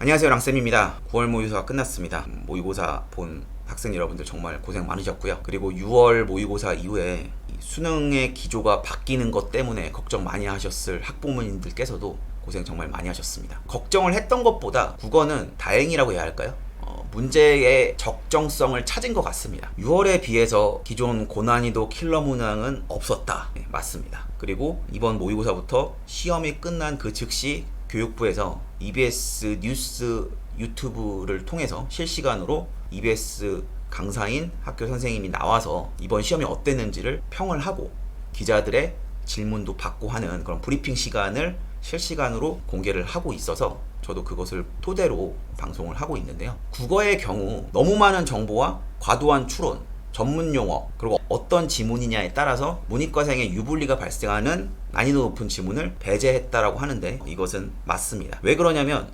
안녕하세요, 랑쌤입니다. 9월 모의고사가 끝났습니다. 모의고사 본 학생 여러분들 정말 고생 많으셨고요. 그리고 6월 모의고사 이후에 수능의 기조가 바뀌는 것 때문에 걱정 많이 하셨을 학부모님들께서도 고생 정말 많이 하셨습니다. 걱정을 했던 것보다 국어는 다행이라고 해야 할까요? 문제의 적정성을 찾은 것 같습니다. 6월에 비해서 기존 고난이도 킬러 문항은 없었다. 네, 맞습니다. 그리고 이번 모의고사부터 시험이 끝난 그 즉시 교육부에서 EBS 뉴스 유튜브를 통해서 실시간으로 EBS 강사인 학교 선생님이 나와서 이번 시험이 어땠는지를 평을 하고 기자들의 질문도 받고 하는 그런 브리핑 시간을 실시간으로 공개를 하고 있어서 저도 그것을 토대로 방송을 하고 있는데요. 국어의 경우 너무 많은 정보와 과도한 추론, 전문 용어, 그리고 어떤 지문이냐에 따라서 문이과생의 유불리가 발생하는 난이도 높은 지문을 배제했다라고 하는데 이것은 맞습니다. 왜 그러냐면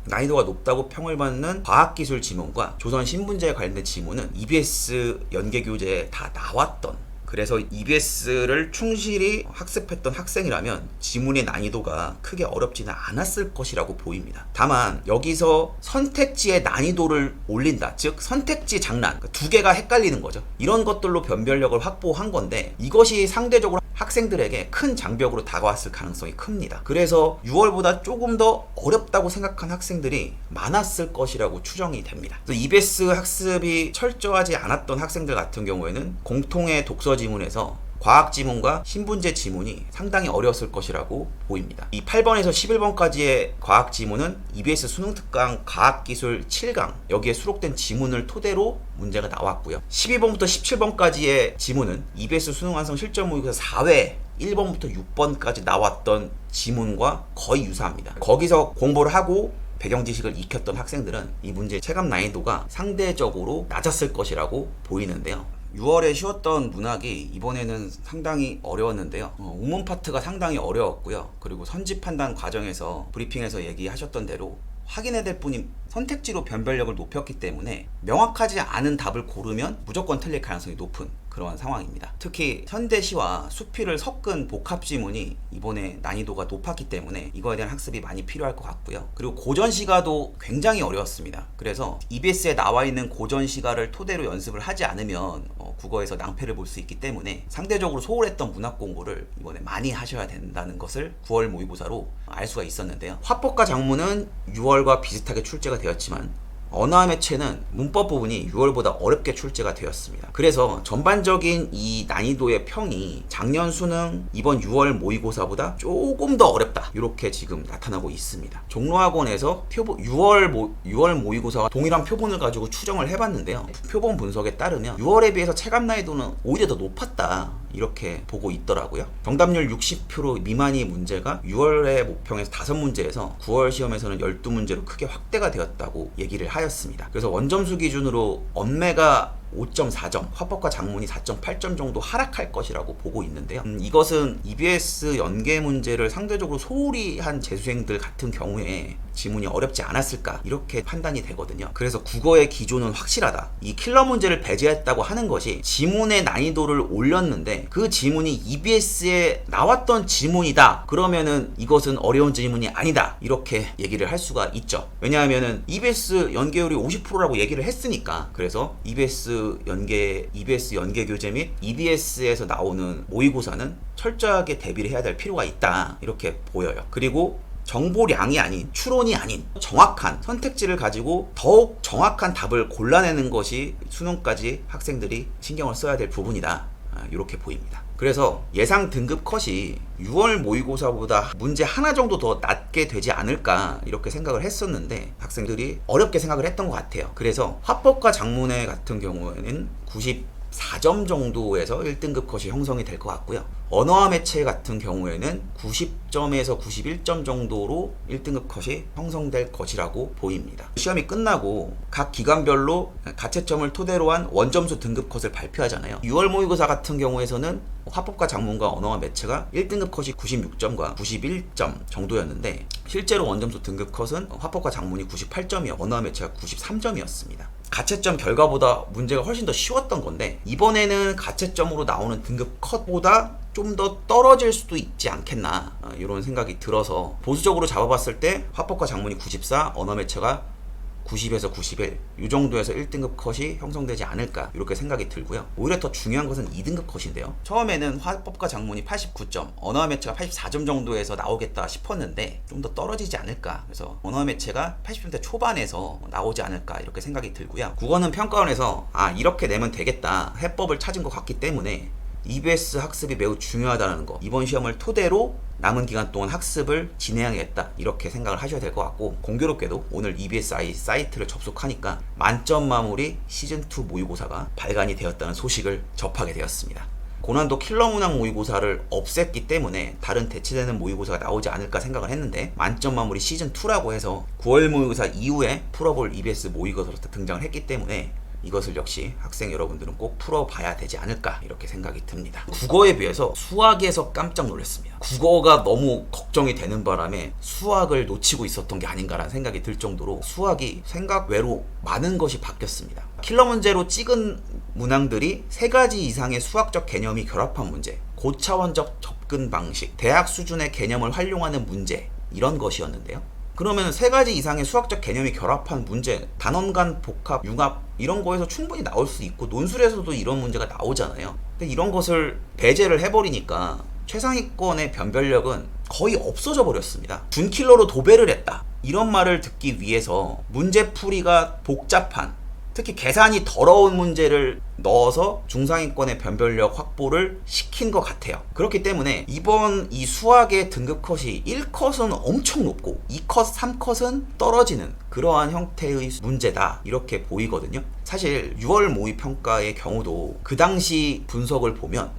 난이도가 높다고 평을 받는 과학기술 지문과 조선신분제에 관련된 지문은 EBS 연계교재에 다 나왔던, 그래서 EBS를 충실히 학습했던 학생이라면 지문의 난이도가 크게 어렵지는 않았을 것이라고 보입니다. 다만 여기서 선택지의 난이도를 올린다, 즉 선택지 장난, 두 개가 헷갈리는 거죠. 이런 것들로 변별력을 확보한 건데 이것이 상대적으로 학생들에게 큰 장벽으로 다가왔을 가능성이 큽니다. 그래서 6월보다 조금 더 어렵다고 생각한 학생들이 많았을 것이라고 추정이 됩니다. EBS 학습이 철저하지 않았던 학생들 같은 경우에는 공통의 독서 지문에서 과학 지문과 신분제 지문이 상당히 어려웠을 것이라고 보입니다. 이 8번에서 11번까지의 과학 지문은 EBS 수능 특강 과학기술 7강 여기에 수록된 지문을 토대로 문제가 나왔고요. 12번부터 17번까지의 지문은 EBS 수능 완성 실전 모의고사 4회 1번부터 6번까지 나왔던 지문과 거의 유사합니다. 거기서 공부를 하고 배경 지식을 익혔던 학생들은 이 문제의 체감 난이도가 상대적으로 낮았을 것이라고 보이는데요. 6월에 쉬웠던 문학이 이번에는 상당히 어려웠는데요. 우문 파트가 상당히 어려웠고요. 그리고 선지 판단 과정에서 브리핑에서 얘기하셨던 대로 확인해야 될 분이 선택지로 변별력을 높였기 때문에 명확하지 않은 답을 고르면 무조건 틀릴 가능성이 높은 그러한 상황입니다. 특히 현대시와 수필을 섞은 복합 지문이 이번에 난이도가 높았기 때문에 이거에 대한 학습이 많이 필요할 것 같고요. 그리고 고전시가도 굉장히 어려웠습니다. 그래서 EBS에 나와 있는 고전시가를 토대로 연습을 하지 않으면 국어에서 낭패를 볼 수 있기 때문에 상대적으로 소홀했던 문학 공부를 이번에 많이 하셔야 된다는 것을 9월 모의고사로 알 수가 있었는데요. 화법과 작문은 6월과 비슷하게 출제가 되었지만 언어와 매체는 문법 부분이 6월보다 어렵게 출제가 되었습니다. 그래서 전반적인 이 난이도의 평이 작년 수능 이번 6월 모의고사보다 조금 더 어렵다, 이렇게 지금 나타나고 있습니다. 종로학원에서 6월 모의고사와 동일한 표본을 가지고 추정을 해봤는데요. 표본 분석에 따르면 6월에 비해서 체감 난이도는 오히려 더 높았다, 이렇게 보고 있더라고요. 정답률 60% 미만의 문제가 6월의 모평에서 5문제에서 9월 시험에서는 12문제로 크게 확대가 되었다고 얘기를 하였습니다. 그래서 원점수 기준으로 언매가 5.4점, 화법과 작문이 4.8점 정도 하락할 것이라고 보고 있는데요. 이것은 EBS 연계 문제를 상대적으로 소홀히 한 재수생들 같은 경우에 지문이 어렵지 않았을까, 이렇게 판단이 되거든요. 그래서 국어의 기조는 확실하다. 이 킬러 문제를 배제했다고 하는 것이 지문의 난이도를 올렸는데 그 지문이 EBS에 나왔던 지문이다, 그러면은 이것은 어려운 지문이 아니다, 이렇게 얘기를 할 수가 있죠. 왜냐하면은 EBS 연계율이 50%라고 얘기를 했으니까. 그래서 EBS 연계 교재 및 EBS에서 나오는 모의고사는 철저하게 대비를 해야 될 필요가 있다, 이렇게 보여요. 그리고 정보량이 아닌, 추론이 아닌 정확한 선택지를 가지고 더욱 정확한 답을 골라내는 것이 수능까지 학생들이 신경을 써야 될 부분이다, 이렇게 보입니다. 그래서 예상 등급 컷이 6월 모의고사보다 문제 하나 정도 더 낮게 되지 않을까, 이렇게 생각을 했었는데 학생들이 어렵게 생각을 했던 것 같아요. 그래서 화법과 작문의 같은 경우에는 94점 정도에서 1등급 컷이 형성이 될 것 같고요. 언어와 매체 같은 경우에는 90점에서 91점 정도로 1등급 컷이 형성될 것이라고 보입니다. 시험이 끝나고 각 기관별로 가채점을 토대로 한 원점수 등급 컷을 발표하잖아요. 6월 모의고사 같은 경우에서는 화법과 작문과 언어와 매체가 1등급 컷이 96점과 91점 정도였는데 실제로 원점수 등급 컷은 화법과 작문이 98점이요, 언어와 매체가 93점이었습니다. 가채점 결과보다 문제가 훨씬 더 쉬웠던 건데, 이번에는 가채점으로 나오는 등급 컷보다 좀 더 떨어질 수도 있지 않겠나, 이런 생각이 들어서 보수적으로 잡아봤을 때 화법과 작문이 94, 언어 매체가 90에서 91, 이 정도에서 1등급 컷이 형성되지 않을까, 이렇게 생각이 들고요. 오히려 더 중요한 것은 2등급 컷인데요. 처음에는 화법과 작문이 89점, 언어 매체가 84점 정도에서 나오겠다 싶었는데 좀 더 떨어지지 않을까, 그래서 언어 매체가 80점대 초반에서 나오지 않을까, 이렇게 생각이 들고요. 국어는 평가원에서 이렇게 내면 되겠다 해법을 찾은 것 같기 때문에 EBS 학습이 매우 중요하다는 거, 이번 시험을 토대로 남은 기간 동안 학습을 진행하겠다, 이렇게 생각을 하셔야 될 것 같고, 공교롭게도 오늘 EBSI 사이트를 접속하니까 만점 마무리 시즌2 모의고사가 발간이 되었다는 소식을 접하게 되었습니다. 고난도 킬러 문항 모의고사를 없앴기 때문에 다른 대체되는 모의고사가 나오지 않을까 생각을 했는데, 만점 마무리 시즌2라고 해서 9월 모의고사 이후에 풀어볼 EBS 모의고사로 등장을 했기 때문에 이것을 역시 학생 여러분들은 꼭 풀어봐야 되지 않을까, 이렇게 생각이 듭니다. 국어에 비해서 수학에서 깜짝 놀랐습니다. 국어가 너무 걱정이 되는 바람에 수학을 놓치고 있었던 게 아닌가라는 생각이 들 정도로 수학이 생각 외로 많은 것이 바뀌었습니다. 킬러 문제로 찍은 문항들이 3가지 이상의 수학적 개념이 결합한 문제, 고차원적 접근 방식, 대학 수준의 개념을 활용하는 문제, 이런 것이었는데요. 그러면 3가지 이상의 수학적 개념이 결합한 문제, 단원 복합, 융합, 이런 거에서 충분히 나올 수 있고, 논술에서도 이런 문제가 나오잖아요. 근데 이런 것을 배제를 해버리니까 최상위권의 변별력은 거의 없어져 버렸습니다. 준킬러로 도배를 했다, 이런 말을 듣기 위해서 문제풀이가 복잡한, 특히 계산이 더러운 문제를 넣어서 중상위권의 변별력 확보를 시킨 것 같아요. 그렇기 때문에 이번 이 수학의 등급 컷이 1컷은 엄청 높고 2컷, 3컷은 떨어지는 그러한 형태의 문제다, 이렇게 보이거든요. 사실 6월 모의평가의 경우도 그 당시 분석을 보면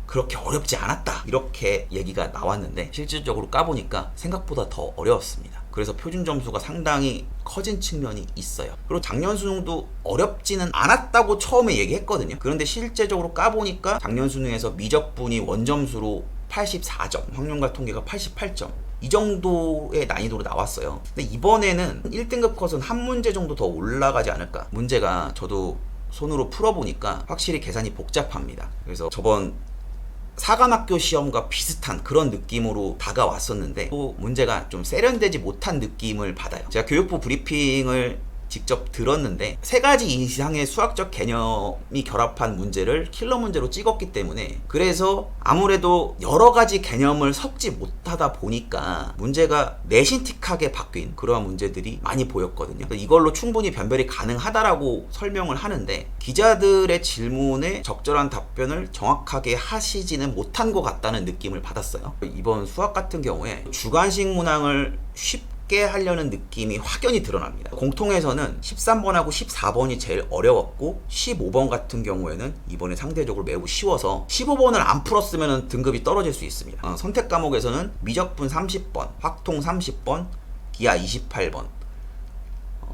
그렇게 어렵지 않았다, 이렇게 얘기가 나왔는데 실질적으로 까보니까 생각보다 더 어려웠습니다. 그래서 표준 점수가 상당히 커진 측면이 있어요. 그리고 작년 수능도 어렵지는 않았다고 처음에 얘기했거든요. 그런데 실제적으로 까보니까 작년 수능에서 미적분이 원점수로 84점, 확률과 통계가 88점, 이 정도의 난이도로 나왔어요. 근데 이번에는 1등급 컷은 한 문제 정도 더 올라가지 않을까. 문제가 저도 손으로 풀어보니까 확실히 계산이 복잡합니다. 그래서 저번 사관학교 시험과 비슷한 그런 느낌으로 다가왔었는데 또 문제가 좀 세련되지 못한 느낌을 받아요. 제가 교육부 브리핑을 직접 들었는데 3가지 이상의 수학적 개념이 결합한 문제를 킬러 문제로 찍었기 때문에, 그래서 아무래도 여러 가지 개념을 섞지 못하다 보니까 문제가 내신틱하게 바뀐 그러한 문제들이 많이 보였거든요. 이걸로 충분히 변별이 가능하다라고 설명을 하는데 기자들의 질문에 적절한 답변을 정확하게 하시지는 못한 것 같다는 느낌을 받았어요. 이번 수학 같은 경우에 주관식 문항을 쉽게 하려는 느낌이 확연히 드러납니다. 공통에서는 13번하고 14번이 제일 어려웠고 15번 같은 경우에는 이번에 상대적으로 매우 쉬워서 15번을 안 풀었으면 등급이 떨어질 수 있습니다. 선택 과목에서는 미적분 30번, 확통 30번, 기하 28번,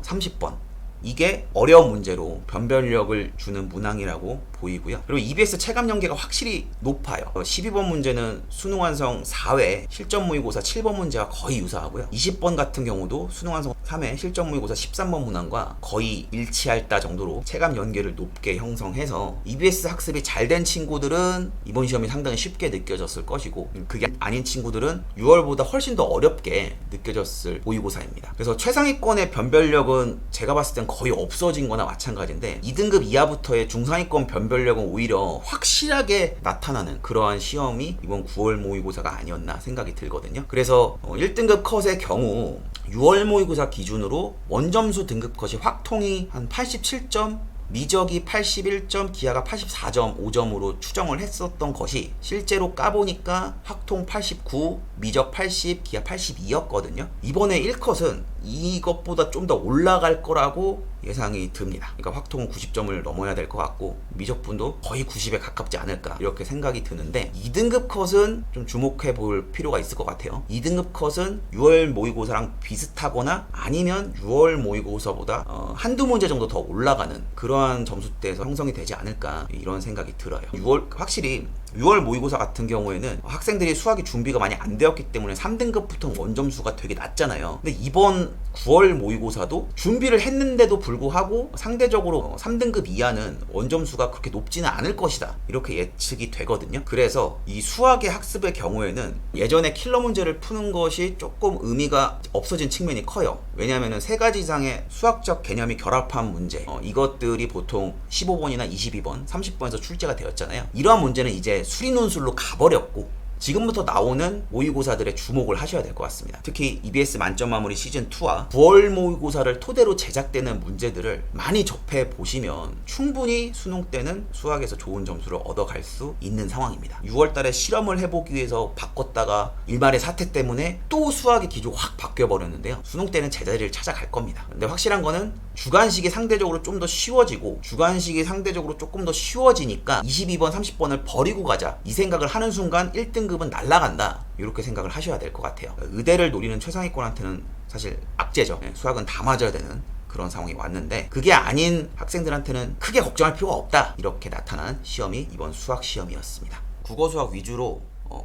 30번, 이게 어려운 문제로 변별력을 주는 문항이라고 보이고요. 그리고 EBS 체감 연계가 확실히 높아요. 12번 문제는 수능 완성 4회 실전 모의고사 7번 문제와 거의 유사하고요. 20번 같은 경우도 수능 완성 3회 실전 모의고사 13번 문항과 거의 일치할다 정도로 체감 연계를 높게 형성해서 EBS 학습이 잘 된 친구들은 이번 시험이 상당히 쉽게 느껴졌을 것이고, 그게 아닌 친구들은 6월보다 훨씬 더 어렵게 느껴졌을 모의고사입니다. 그래서 최상위권의 변별력은 제가 봤을 땐 거의 없어진 거나 마찬가지인데 2등급 이하부터의 중상위권 변별력은 오히려 확실하게 나타나는 그러한 시험이 이번 9월 모의고사가 아니었나 생각이 들거든요. 그래서 1등급 컷의 경우 6월 모의고사 기준으로 원점수 등급 컷이 확통이 한 87점, 미적이 81점, 기하가 84점, 5점으로 추정을 했었던 것이 실제로 까보니까 확통 89, 미적 80, 기하 82였거든요. 이번에 1컷은 이것보다 좀 더 올라갈 거라고 예상이 듭니다. 그러니까 확통은 90점을 넘어야 될 것 같고 미적분도 거의 90에 가깝지 않을까, 이렇게 생각이 드는데 2등급 컷은 좀 주목해 볼 필요가 있을 것 같아요. 2등급 컷은 6월 모의고사랑 비슷하거나 아니면 6월 모의고사보다 한두 문제 정도 더 올라가는 그러한 점수대에서 형성이 되지 않을까, 이런 생각이 들어요. 6월 확실히 6월 모의고사 같은 경우에는 학생들이 수학이 준비가 많이 안 되었기 때문에 3등급부터 원점수가 되게 낮잖아요. 근데 이번 9월 모의고사도 준비를 했는데도 불구하고 상대적으로 3등급 이하는 원점수가 그렇게 높지는 않을 것이다, 이렇게 예측이 되거든요. 그래서 이 수학의 학습의 경우에는 예전에 킬러 문제를 푸는 것이 조금 의미가 없어진 측면이 커요. 왜냐하면 3가지 이상의 수학적 개념이 결합한 문제, 이것들이 보통 15번이나 22번, 30번에서 출제가 되었잖아요. 이러한 문제는 이제 수리논술로 가버렸고 지금부터 나오는 모의고사들에 주목을 하셔야 될 것 같습니다. 특히 EBS 만점 마무리 시즌2와 9월 모의고사를 토대로 제작되는 문제들을 많이 접해 보시면 충분히 수능 때는 수학에서 좋은 점수를 얻어갈 수 있는 상황입니다. 6월 달에 실험을 해보기 위해서 바꿨다가 일말의 사태 때문에 또 수학의 기조가 확 바뀌어 버렸는데요. 수능 때는 제자리를 찾아갈 겁니다. 근데 확실한 거는 주관식이 상대적으로 좀 더 쉬워지고, 주관식이 상대적으로 조금 더 쉬워지니까 22번, 30번을 버리고 가자, 이 생각을 하는 순간 1등급은 날아간다, 이렇게 생각을 하셔야 될 것 같아요. 의대를 노리는 최상위권한테는 사실 악재죠. 수학은 다 맞아야 되는 그런 상황이 왔는데, 그게 아닌 학생들한테는 크게 걱정할 필요가 없다, 이렇게 나타난 시험이 이번 수학 시험이었습니다. 국어 수학 위주로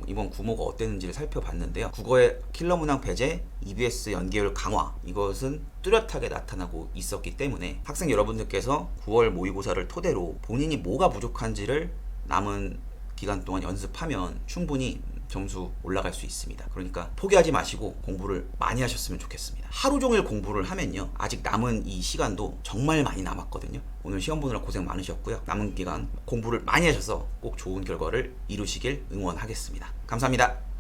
이번 구모가 어땠는지를 살펴봤는데요. 국어의 킬러 문항 배제, EBS 연계율 강화, 이것은 뚜렷하게 나타나고 있었기 때문에 학생 여러분들께서 9월 모의고사를 토대로 본인이 뭐가 부족한지를 남은 기간 동안 연습하면 충분히 점수 올라갈 수 있습니다. 그러니까 포기하지 마시고 공부를 많이 하셨으면 좋겠습니다. 하루 종일 공부를 하면요, 아직 남은 이 시간도 정말 많이 남았거든요. 오늘 시험 보느라 고생 많으셨고요. 남은 기간 공부를 많이 하셔서 꼭 좋은 결과를 이루시길 응원하겠습니다. 감사합니다.